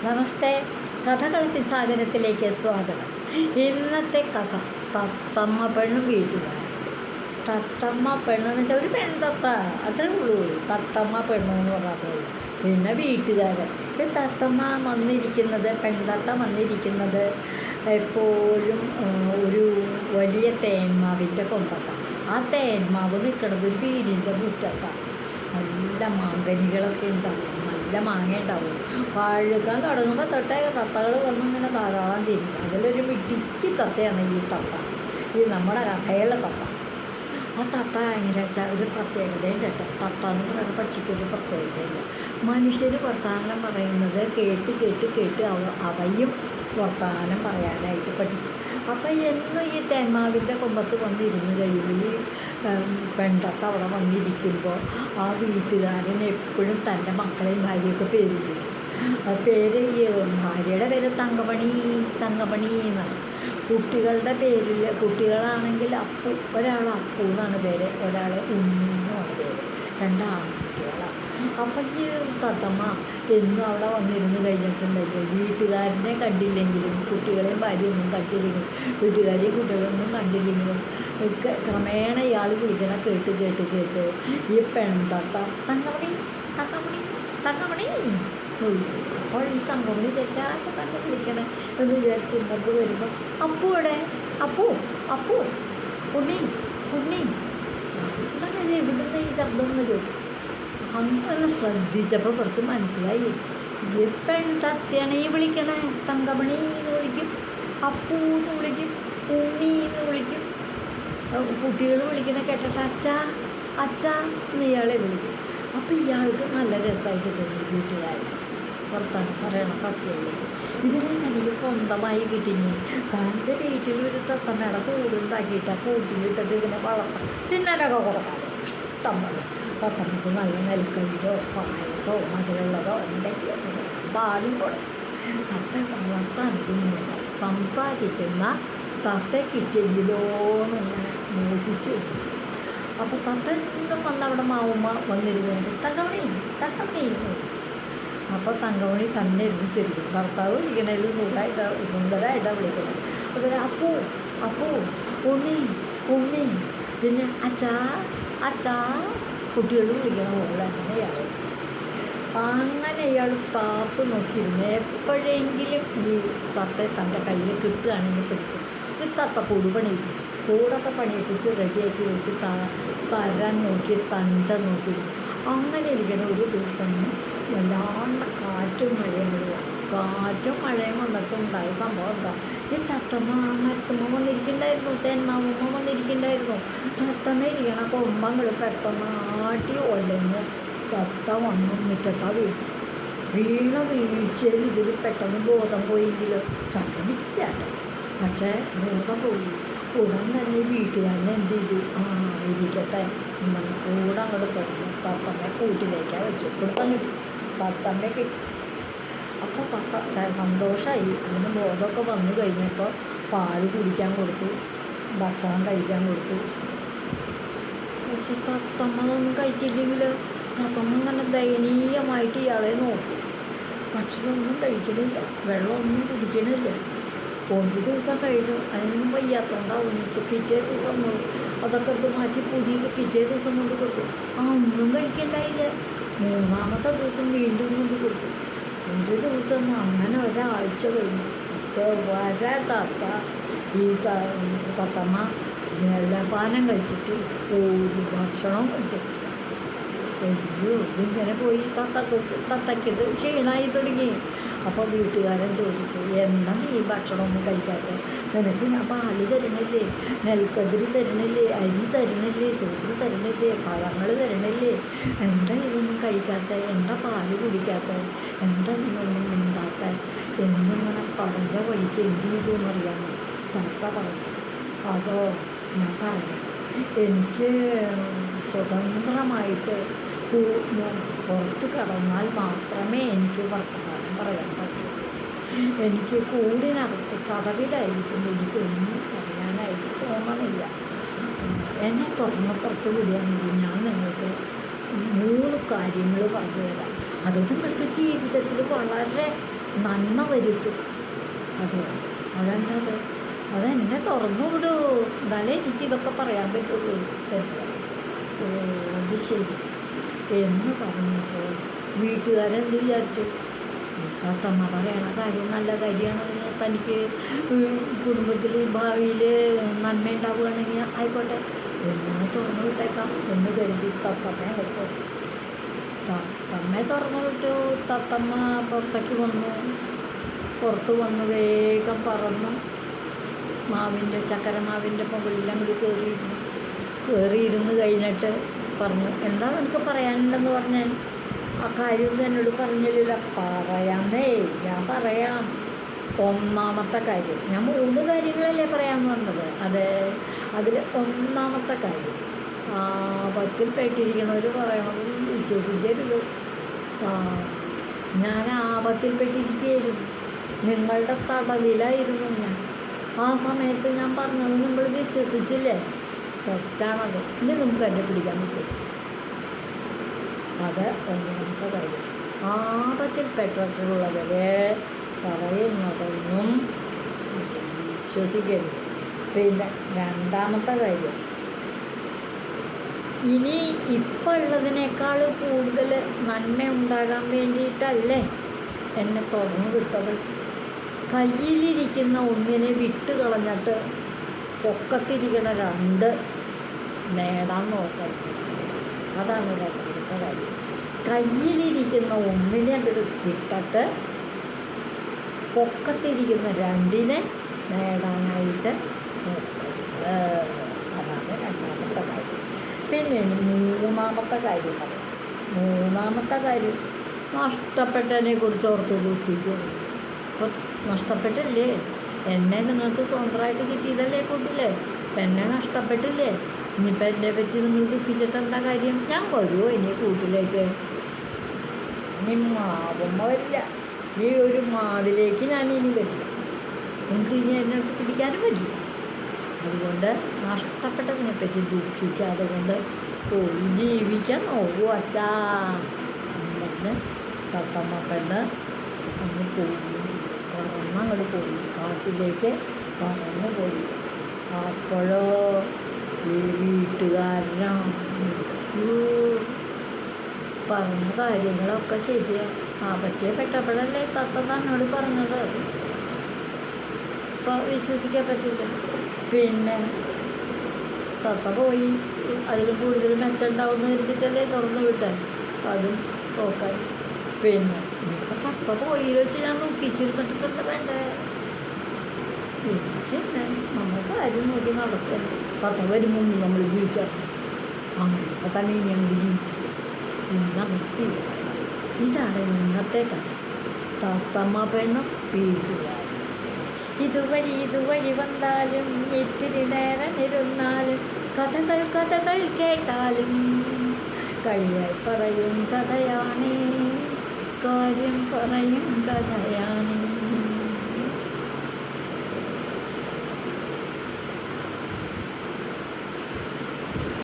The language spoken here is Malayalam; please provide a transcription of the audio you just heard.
നമസ്തേ, കഥകളത്തി സാഗരത്തിലേക്ക് സ്വാഗതം. ഇന്നത്തെ കഥ തത്തമ്മ പെണ്ണും വീട്ടുകാരും. തത്തമ്മ പെണ്ണെന്ന് വെച്ചാൽ ഒരു പെൺതത്ത, അത്രേ ഉള്ളൂ. തത്തമ്മ പെണ്ണെന്ന് പറഞ്ഞാൽ പിന്നെ വീട്ടുകാരൻ. തത്തമ്മ വന്നിരിക്കുന്നത്, പെൺതത്ത വന്നിരിക്കുന്നത് എപ്പോഴും ഒരു വലിയ തേന്മാവിൻ്റെ കൊമ്പത്താണ്. ആ തേന്മാവ് നിൽക്കുന്നത് ഒരു വീടിൻ്റെ മുറ്റത്താണ്. നല്ല മാങ്കനികളൊക്കെ ഉണ്ടാവും, നല്ല മാങ്ങ ഉണ്ടാവും. പഴുക്കാൻ തുടങ്ങുമ്പോൾ തൊട്ടേ തത്തകൾ വന്നിങ്ങനെ ധാരാളം തിരിക്കും. അതിലൊരു മിടുക്കി തത്തയാണ് ഈ തത്ത, ഈ നമ്മുടെ കഥയിലെ തത്ത. ആ തത്ത എങ്ങനെ വെച്ചാൽ ഒരു പ്രത്യേകതയും കേട്ടോ. തത്ത എന്ന് പറയുന്ന പക്ഷിക്കൊരു പ്രത്യേകതയില്ല. മനുഷ്യർ വർത്തമാനം പറയുന്നത് കേട്ട് കേട്ട് കേട്ട് അവയും വർത്തമാനം പറയാനായിട്ട് പഠിക്കും. അപ്പം എന്നും ഈ തേന്മാവിൻ്റെ കൊമ്പത്ത് വന്നിരുന്ന് കഴിയുമ്പോൾ ഈ പെൺതത്ത അവിടെ വന്നിരിക്കുമ്പോൾ ആ വീട്ടുകാരൻ എപ്പോഴും തൻ്റെ മക്കളെയും ഭാര്യയൊക്കെ പേര് വിളിക്കും. പേര് ഈ ഭാര്യയുടെ പേര് തങ്കമണി എന്നാണ്. കുട്ടികളുടെ പേരിൽ കുട്ടികളാണെങ്കിൽ അപ്പു, ഒരാൾ അപ്പു എന്നാണ് പേര്, ഒരാൾ ഉണ്ണി എന്നാണ് പേര്. രണ്ടാൺകുട്ടികളാണ്. അപ്പം ഈ തത്തമ്മ എന്നും അവിടെ വന്നിരുന്ന് കഴിഞ്ഞിട്ടുണ്ടെങ്കിൽ വീട്ടുകാരനെ കണ്ടില്ലെങ്കിലും കുട്ടികളെയും ഭാര്യയൊന്നും കണ്ടില്ലെങ്കിലും വീട്ടുകാരെയും കുട്ടികളൊന്നും കണ്ടില്ലെങ്കിലും ക്രമേണ ഇയാൾ വിളിക്കണ കേട്ട് കേട്ട് കേട്ട് ഈ പെൺതത്ത തങ്കമണി തങ്കമണി തങ്കമണി വിളിക്കും. അപ്പോൾ ഈ തങ്കമണി തെറ്റാതെ തന്നെ വിളിക്കണേ എന്ന് വിചാരിച്ച് ഇങ്ങോട്ട് വരുമ്പോൾ അപ്പു ഇവിടെ, അപ്പു അപ്പു ഉണ്ണി ഉണ്ണി അങ്ങനെ എവിടുന്ന് ഈ ശബ്ദം വരും. അങ്ങനെ ശ്രദ്ധിച്ചപ്പോൾ പുറത്ത് മനസ്സിലായി ഈ പെൺതത്തയാണ് ഈ വിളിക്കണേ. തങ്കമണി എന്ന് വിളിക്കും, അപ്പു എന്ന് വിളിക്കും, ഉണ്ണി എന്ന് വിളിക്കും. കുട്ടികൾ വിളിക്കണ കേട്ടിട്ട് അച്ഛാ അച്ഛാ എന്ന് ഇയാളെ വിളിക്കും. അപ്പോൾ ഇയാൾക്ക് നല്ല രസമായിട്ട് തോന്നി. വീട്ടുകാർ പുറത്താണ് പറയണം തത്തയുള്ളൂ. ഇതിനെ എനിക്ക് സ്വന്തമായി കിട്ടിഞ്ഞ് തൻ്റെ വീട്ടിൽ ഒരു തത്തമ്മയുടെ കൂടുണ്ടാക്കിയിട്ട് ആ കൂട്ടിലിട്ടിട്ട് ഇതിനെ വളർത്താം, തിന്നാനൊക്കെ കൊടുക്കാം. ഇഷ്ടം പോലെ തത്തമ്മക്ക് നല്ല നെൽക്കയിലോ പായസമോ മധുരമുള്ളതോ എന്തെങ്കിലും പാലും കൊടുക്കും. തത്ത വളർത്താൻ ഇതിന് സംസാരിക്കുന്ന തത്ത കിട്ടിയെങ്കിലോ എന്നിങ്ങനെ മോഹിച്ചു. അപ്പോൾ തത്ത എന്നും വന്നവിടെ മാവുമ്മ വന്നിരുന്നു തങ്കമണി തങ്കമണി. അപ്പോൾ തങ്കമണി തന്നെ എഴുതിച്ചിരിക്കും. ഭർത്താവ് ഇരിക്കണേലും സുന്ദരമായിട്ടാണ് വിളിക്കുന്നത്. അപ്പോൾ അപ്പു അപ്പു ഉണ്ണി ഉണ്ണി പിന്നെ അച്ഛാ അച്ഛാ കുട്ടികൾ വിളിക്കണ പോലെ അങ്ങനെ ഇയാൾ താപ്പ് നോക്കിയിരുന്നു. എപ്പോഴെങ്കിലും ഈ തത്ത തൻ്റെ കയ്യിൽ കിട്ടുകയാണെങ്കിൽ പിടിച്ച് ഈ തത്തക്കൂട് പണിയിപ്പിച്ചു, കൂടൊക്കെ പണിയിപ്പിച്ച് റെഡിയാക്കി വെച്ച് തരാൻ നോക്കി തഞ്ചം നോക്കിയിരുന്നു. അങ്ങനെ ഇരിക്കുന്ന ഒരു ദിവസം വല്ലാണ്ട് കാറ്റും മഴയും വരിക. കാറ്റും മഴയും വന്നിട്ട് ഉണ്ടായ സംഭവം എന്താ, ഈ തത്തമ്മ മരത്തമ്മ വന്നിരിക്കണ്ടായിരുന്നു, തേന്മാവുമ്മ വന്നിരിക്കണ്ടായിരുന്നു. തത്തമ്മ ഇരിക്കണ കൊമ്പങ്ങൾ പെട്ടെന്ന് ആട്ടി ഒലഞ്ഞ് തത്ത വന്നു മുറ്റത്താ വീണ വീഴ്ചയിൽ ഇതിൽ പെട്ടെന്ന് ബോധം പോയെങ്കിലും സംഗമിക്കില്ല. പക്ഷേ ബോധം പോയി. ഉടൻ തന്നെ വീട്ടുകാരനെ എന്ത് ചെയ്തു, ഇരിക്കട്ടെ കൂടെ അങ്ങോട്ട് തുറന്നു തത്തമ്മയെ കൂട്ടിലേക്കാണ് വെച്ചു കൊടുക്കാൻ കിട്ടി. തത്തമ്മയെ കിട്ടി. അപ്പോൾ തത്ത സന്തോഷമായി. അതിന് ബോധമൊക്കെ വന്നു കഴിഞ്ഞപ്പോൾ പാല് കുടിക്കാൻ കൊടുത്തു, ഭക്ഷണം കഴിക്കാൻ കൊടുത്തു. പക്ഷെ തത്തമ്മ ഒന്നും കഴിച്ചില്ലെങ്കിൽ തത്തമ്മ ഇങ്ങനെ ദയനീയമായിട്ട് ഇയാളെ നോക്കി. ഭക്ഷണമൊന്നും കഴിക്കണില്ല, വെള്ളമൊന്നും കുടിക്കണില്ല. ഒരു ദിവസം കഴിഞ്ഞു. അതിനൊന്നും വയ്യാത്തതുകൊണ്ടാവും. പിറ്റേ ദിവസം അതൊക്കെ എടുത്ത് മാറ്റി പുതിയ പിറ്റേ ദിവസം കൊണ്ട് കൊടുത്തു. ഒന്നും കഴിക്കണ്ടായില്ല. മൂന്നാമത്തെ ദിവസം വീണ്ടും കൊണ്ട് കൊടുത്തു. ഒരു ദിവസം അങ്ങനെ ഒരാഴ്ച കഴിഞ്ഞു. വരെ തത്ത ഈ തത്തമ്മ ജലപാനം കഴിച്ചിട്ട് ഒരു ഭക്ഷണം കഴിച്ചിട്ടില്ല. അയ്യോ, ഇതിങ്ങനെ പോയി തത്തയ്ക്കത് ക്ഷീണമായി തുടങ്ങി. അപ്പോൾ വീട്ടുകാരൻ ചോദിച്ചു, എന്താ ഈ ഭക്ഷണമൊന്നും കഴിക്കാത്ത? നിനക്ക് ഞാൻ പാല് തരുന്നില്ലേ, നെൽക്കതിരി തരുന്നില്ലേ, അരി തരുന്നില്ലേ, ചോറ് തരുന്നില്ലേ, പഴങ്ങൾ തരുന്നില്ലേ, എന്താ ഇതൊന്നും കഴിക്കാത്ത, എന്താ പാല് കുടിക്കാത്ത, എന്താ ഇതൊന്നും ഉണ്ടാത്ത എന്നിങ്ങനെ പറഞ്ഞ വഴിക്ക് എന്ത് ചെയ്തു എന്നറിയാമോ? തത്ത പറഞ്ഞു, അതോ ഞാൻ പറയാം, എനിക്ക് സ്വതന്ത്രമായിട്ട് പുറത്ത് കടന്നാൽ മാത്രമേ എനിക്ക് വർത്തമാനം പറയാൻ പറ്റൂ. എനിക്ക് കൂടിനകത്ത് തടവിലായിരിക്കും എനിക്കൊന്നും പറയാനായിട്ട് തോന്നണില്ല. എന്നെ തുറന്ന് പുറത്ത് വിടുകയാണെങ്കിൽ ഞാൻ നിങ്ങൾക്ക് 3 കാര്യങ്ങൾ പറഞ്ഞു തരാം. അത് നിങ്ങൾക്ക് ജീവിതത്തിൽ വളരെ നന്മ വരുത്തും. അതെ, അതെന്നത് അതെന്നെ തുറന്നു വിടൂ, എന്നാലേ എനിക്കിതൊക്കെ പറയാൻ പറ്റുള്ളൂ എന്ന്. ഓ, അത് ശരി എന്ന് പറഞ്ഞപ്പോൾ വീട്ടുകാരെന്ത് വിചാരിച്ചു? തത്തമ്മ പറയണ കാര്യം നല്ല കാര്യമാണ്, തനിക്ക് കുടുംബത്തിൽ ഭാവിയിൽ നന്മ ഉണ്ടാവുകയാണെങ്കിൽ ആയിക്കോട്ടെ എന്നെ തുറന്നു വിട്ടേക്കാം എന്ന് കരുതി തത്തമ്മയെ വിട്ടു. തത്തമ്മയെ തുറന്നു വിട്ടു. തത്തമ്മ പുറത്തേക്ക് വന്നു. പുറത്ത് വന്ന് വേഗം പറന്നു ചക്കരമാവിൻ്റെ മുകളിൽ അങ്ങോട്ട് കയറിയിരുന്ന് കഴിഞ്ഞിട്ട് പറഞ്ഞു, എന്താ നിനക്ക് പറയാനുണ്ടെന്ന് പറഞ്ഞാൽ? ആ കാര്യമൊന്നും എന്നോട് പറഞ്ഞില്ല. പറയാന്നേ, ഞാൻ പറയാം. ഒന്നാമത്തെ കാര്യം, ഞാൻ 3 കാര്യങ്ങളല്ലേ പറയാമെന്ന് പറഞ്ഞത്. അതിൽ ഒന്നാമത്തെ കാര്യം, ആപത്തിൽപ്പെട്ടിരിക്കണവർ പറയണത് വിശ്വസിക്കരുത്. ഞാൻ ആപത്തിൽപ്പെട്ടിരിക്കുകയായിരുന്നു, നിങ്ങളുടെ തടവിലായിരുന്നു ഞാൻ. ആ സമയത്ത് ഞാൻ പറഞ്ഞത് നിങ്ങൾ വിശ്വസിച്ചില്ലേ? തെറ്റാണത്. ഇനി നമുക്ക് എന്നെ പിടിക്കാൻ പറ്റും. അത് ഒന്നാമത്തെ കാര്യം. ആപത്തിൽപ്പെട്ടിട്ടുള്ളവരെ പറയുന്നതൊന്നും വിശ്വസിക്കരുത്. പിന്നെ രണ്ടാമത്തെ കാര്യം, ഇനി ഇപ്പോൾ ഉള്ളതിനേക്കാൾ കൂടുതൽ നന്മ ഉണ്ടാകാൻ വേണ്ടിയിട്ടല്ലേ എന്നെ തുറന്നു വിട്ടത്. കയ്യിലിരിക്കുന്ന ഒന്നിനെ വിട്ട് കളഞ്ഞിട്ട് പൊക്കത്തിരിക്കണ 2 നേടാൻ നോക്കരുത്. അതാണ് രണ്ടാമത്തെ കാര്യം. കയ്യിലിരിക്കുന്ന ഒന്നിനെ അങ്ങോട്ട് വിട്ടിട്ട് പൊക്കത്തിരിക്കുന്ന 2നെ നേടാനായിട്ട് നോക്കരുത്. അതാണ് രണ്ടാമത്തെ കാര്യം. പിന്നെ മൂന്നാമത്തെ കാര്യം പറയാം. മൂന്നാമത്തെ കാര്യം, നഷ്ടപ്പെട്ടതിനെ കുറിച്ച് ഓർത്ത് ദുഃഖിക്കുന്നു. ഇപ്പം നഷ്ടപ്പെട്ടില്ലേ? എന്നെ നിങ്ങൾക്ക് സ്വന്തമായിട്ട് കിട്ടിയതല്ലേ കൂട്ടില്ലേ? എന്നെ നഷ്ടപ്പെട്ടില്ലേ? ഇനിയിപ്പോൾ എന്നെ പറ്റി നിങ്ങൾ ദുഃഖിച്ചിട്ട് എന്താ കാര്യം? ഞാൻ വരുമോ ഇനി കൂട്ടിലേക്ക്? ഇനി മാവുമ്മ വരില്ല. ഈ ഒരു മാവിലേക്ക് ഞാൻ ഇനി വരില്ല. നിങ്ങൾക്ക് ഇനി എന്നെ പിടിക്കാനും പറ്റില്ല. അതുകൊണ്ട് നഷ്ടപ്പെട്ടതിനെ പറ്റി ദുഃഖിക്കാതെ കൊണ്ട് പോയി ജീവിക്കാൻ നോക്കൂ അച്ഛാ എന്ന് തത്തമ്മ പെണ്ണ് അങ്ങ് പോവുകയും ചെയ്തു. പറന്നങ്ങോട്ട് പോയി, കാട്ടിലേക്ക് പറന്നു പോയി. അപ്പോഴോ ഈ വീട്ടുകാരനാണ് പറഞ്ഞ കാര്യങ്ങളൊക്കെ ശരിയാണ്. ആപത്തെ പെട്ടപ്പോഴല്ലേ തത്ത തന്നോട് പറഞ്ഞത്. ഇപ്പോൾ വിശ്വസിക്കാൻ പറ്റില്ല. പിന്നെ തത്ത പോയി, അതിൽ കൂടുതൽ മെച്ചമുണ്ടാവുമെന്ന് കരുതിയിട്ടല്ലേ തുറന്നു വിട്ടേ. അതും നോക്കാൻ. പിന്നെ ഇനിയിപ്പോൾ തത്ത പോയി വെച്ച് ഞാൻ നോക്കിച്ചിരുന്നിട്ട് എന്താ വേണ്ടേ? പിന്നെ നമുക്ക് കാര്യം നോക്കി നടക്കുക. തത്ത വരുമ്പോൾ നമ്മൾ ജീവിച്ചാൽ അങ്ങനെയൊക്കെ തന്നെ ഇനി അങ്ങ് ജീവിക്കും. നമുക്ക് തീരുമാനിച്ചു. ഇതാണ് ഇന്നത്തെ കഥ. തത്തമ്മ പെണ്ണും വീട്ടുകാരും. ഇതുവഴി വന്നാലും ഇത്തിരി നേരം ഇരുന്നാലും കഥകൾ കേട്ടാലും കളിയായി പറയും കഥയാണേ, കാര്യം പറയും കഥയാണേ.